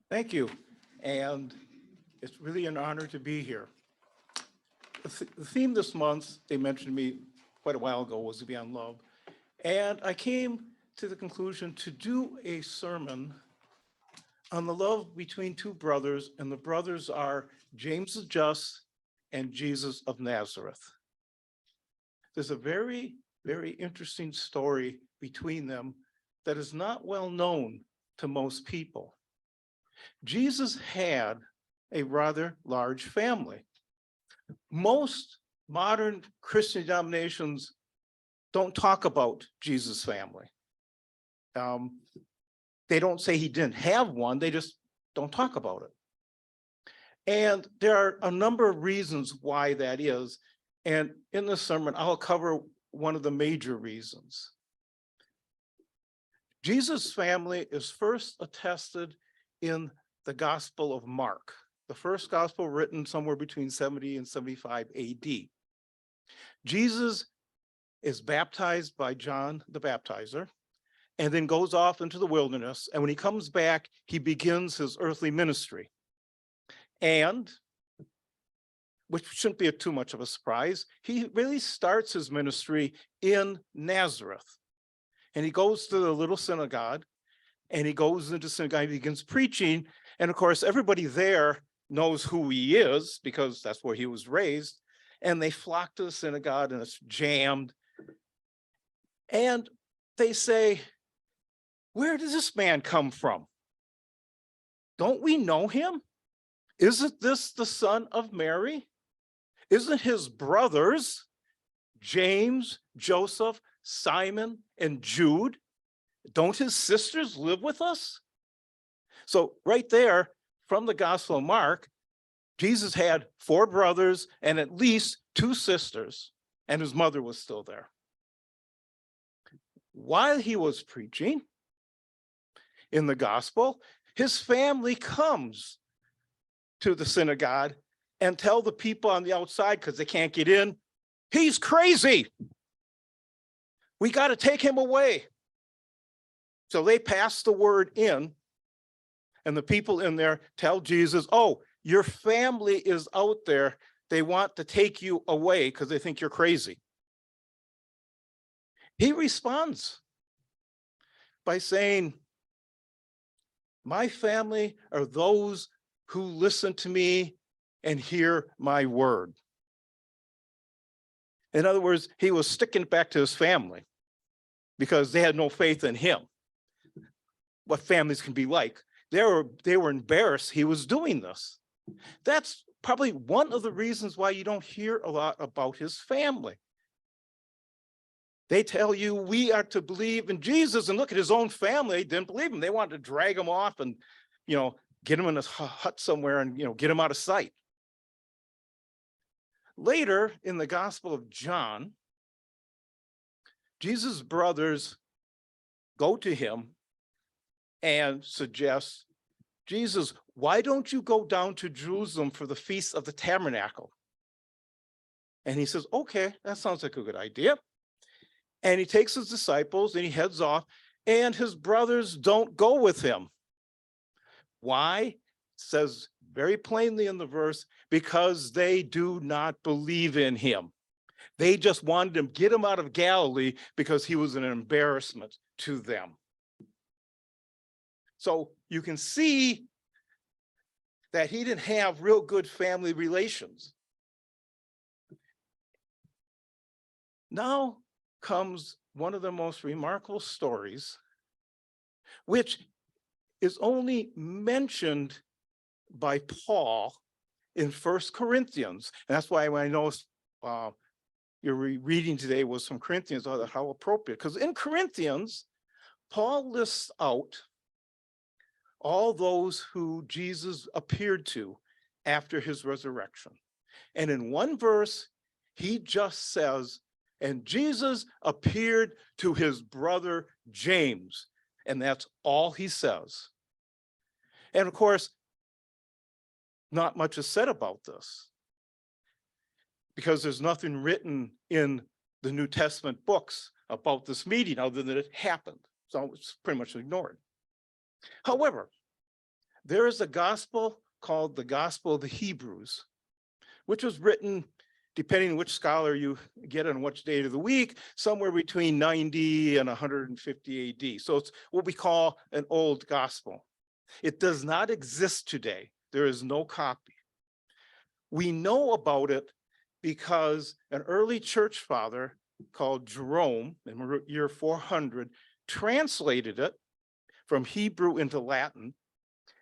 Thank you. And it's really an honor to be here. The theme this month, they mentioned to me quite a while ago, was to be on love. And I came to the conclusion to do a sermon on the love between two brothers, and the brothers are James the Just and Jesus of Nazareth. There's a very, very interesting story between them that is not well known to most people. Jesus had a rather large family. Most modern Christian denominations don't talk about Jesus' family. They don't say he didn't have one, they just don't talk about it. And there are a number of reasons why that is. And in this sermon, I'll cover one of the major reasons. Jesus' family is first attested in the Gospel of Mark, the first gospel written somewhere between 70 and 75 AD. Jesus is baptized by John the Baptizer and then goes off into the wilderness. And when he comes back, he begins his earthly ministry. And, which shouldn't be too much of a surprise, he really starts his ministry in Nazareth. And he goes to the little synagogue, and he goes into synagogue, he begins preaching. And of course, everybody there knows who he is because that's where he was raised. And they flock to the synagogue and it's jammed. And they say, where does this man come from? Don't we know him? Isn't this the son of Mary? Isn't his brothers, James, Joseph, Simon, and Jude? Don't his sisters live with us? So right there from the Gospel of Mark, Jesus had 4 brothers and at least 2 sisters, and his mother was still there. While he was preaching in the gospel, his family comes to the synagogue and tell the people on the outside, because they can't get in, he's crazy. We got to take him away. So they pass the word in, and the people in there tell Jesus, oh, your family is out there. They want to take you away because they think you're crazy. He responds by saying, my family are those who listen to me and hear my word. In other words, he was sticking it back to his family because they had no faith in him. What families can be like. They were embarrassed he was doing this. That's probably one of the reasons why you don't hear a lot about his family. They tell you we are to believe in Jesus, and look at his own family. They didn't believe him. They wanted to drag him off and, get him in a hut somewhere and, get him out of sight. Later in the Gospel of John, Jesus' brothers go to him and suggest, Jesus, why don't you go down to Jerusalem for the Feast of the Tabernacle? And he says, okay, that sounds like a good idea. And he takes his disciples and he heads off, and his brothers don't go with him. Why? It says very plainly in the verse, because they do not believe in him. They just wanted to get him out of Galilee because he was an embarrassment to them. So you can see that he didn't have real good family relations. Now comes one of the most remarkable stories, which is only mentioned by Paul in 1 Corinthians. And that's why when I know your reading today was from Corinthians, I thought how appropriate, because in Corinthians, Paul lists out all those who Jesus appeared to after his resurrection. And in one verse, he just says, and Jesus appeared to his brother James. And that's all he says. And of course, not much is said about this because there's nothing written in the New Testament books about this meeting other than it happened. So it's pretty much ignored. However, There is a gospel called the Gospel of the Hebrews, which was written, depending on which scholar you get on which day of the week, somewhere between 90 and 150 AD. So it's what we call an old gospel. It does not exist today. There is no copy. We know about it because an early church father called Jerome in the year 400 translated it from Hebrew into Latin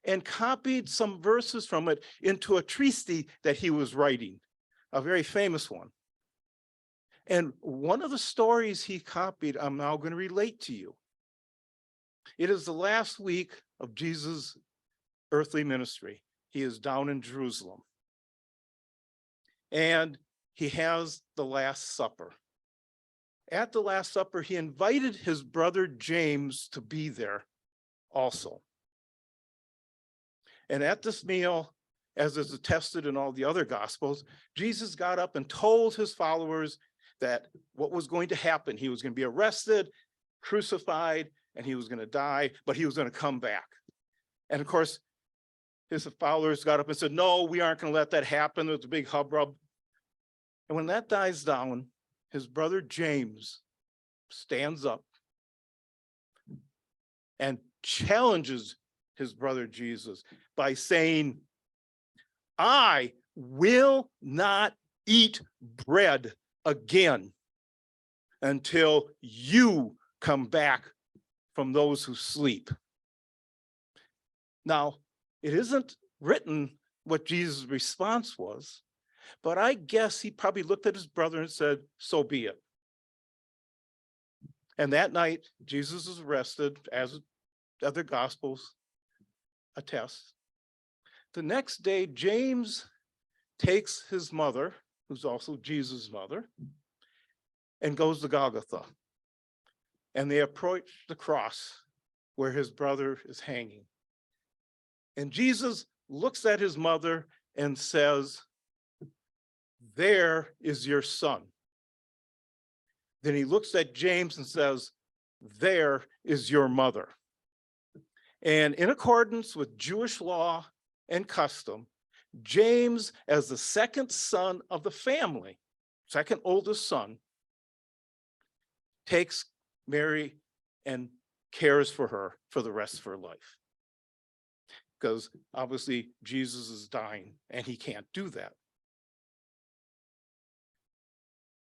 and copied some verses from it into a treatise that he was writing, a very famous one. And one of the stories he copied, I'm now going to relate to you. It is the last week of Jesus' earthly ministry. He is down in Jerusalem. And he has the Last Supper. At the Last Supper, he invited his brother James to be there also. And at this meal, as is attested in all the other gospels, Jesus got up and told his followers that what was going to happen. He was going to be arrested, crucified, and he was going to die, but he was going to come back. And of course, his followers got up and said, no, we aren't going to let that happen. There was a big hubbub. And when that dies down, his brother James stands up and challenges his brother Jesus by saying, I will not eat bread again until you come back from those who sleep. Now, it isn't written what Jesus' response was, but I guess he probably looked at his brother and said, so be it. And that night, Jesus is arrested, as other gospels attest. The next day, James takes his mother, who's also Jesus' mother, and goes to Golgotha. And they approach the cross where his brother is hanging. And Jesus looks at his mother and says, there is your son. Then he looks at James and says, there is your mother. And in accordance with Jewish law and custom, James, as the second son of the family, second oldest son, takes Mary and cares for her for the rest of her life. Because obviously Jesus is dying and he can't do that.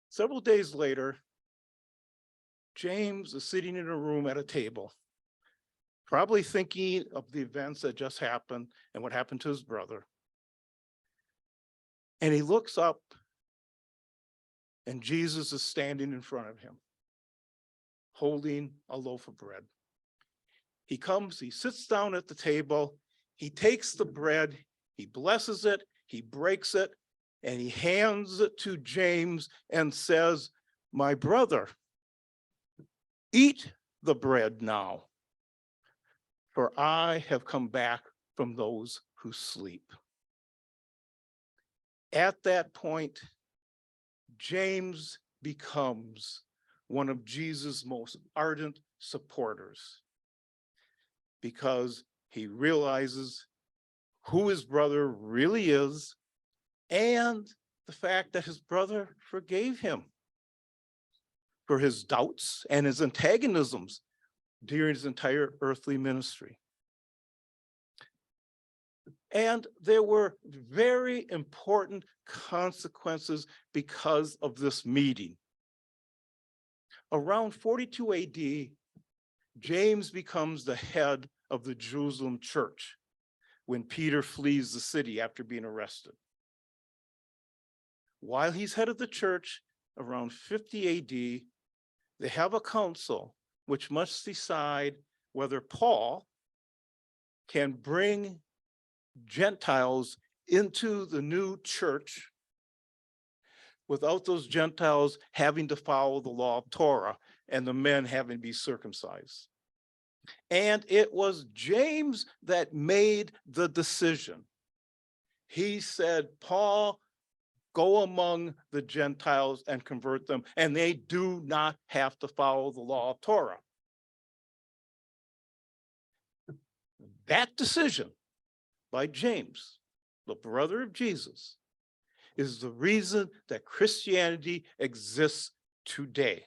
Several days later, James is sitting in a room at a table, probably thinking of the events that just happened and what happened to his brother. And he looks up and Jesus is standing in front of him, holding a loaf of bread. He comes, he sits down at the table, he takes the bread, he blesses it, he breaks it, and he hands it to James and says, my brother, eat the bread now, for I have come back from those who sleep. At that point, James becomes one of Jesus' most ardent supporters because he realizes who his brother really is and the fact that his brother forgave him for his doubts and his antagonisms during his entire earthly ministry. And there were very important consequences because of this meeting. Around 42 AD, James becomes the head of the Jerusalem church when Peter flees the city after being arrested. While he's head of the church, around 50 AD, they have a council which must decide whether Paul can bring Gentiles into the new church without those Gentiles having to follow the law of Torah and the men having to be circumcised. And it was James that made the decision. He said, Paul, go among the Gentiles and convert them, and they do not have to follow the law of Torah. That decision by James, the brother of Jesus, is the reason that Christianity exists today.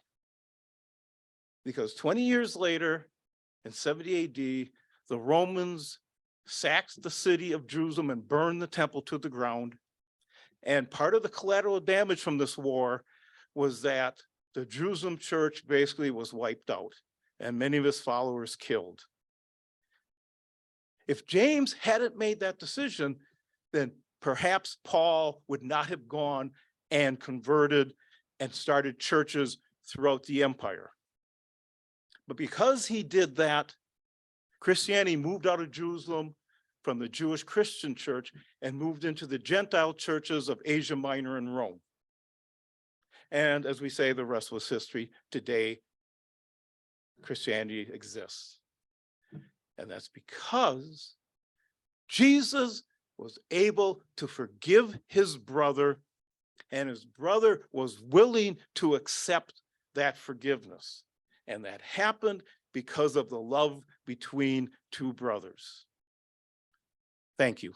Because 20 years later, in 70 AD, the Romans sacked the city of Jerusalem and burned the temple to the ground. And part of the collateral damage from this war was that the Jerusalem church basically was wiped out and many of his followers killed. If James hadn't made that decision, then perhaps Paul would not have gone and converted and started churches throughout the empire. But because he did that, Christianity moved out of Jerusalem from the Jewish Christian church and moved into the Gentile churches of Asia Minor and Rome. And as we say, the rest was history. Today, Christianity exists. And that's because Jesus was able to forgive his brother, and his brother was willing to accept that forgiveness. And that happened because of the love between two brothers. Thank you.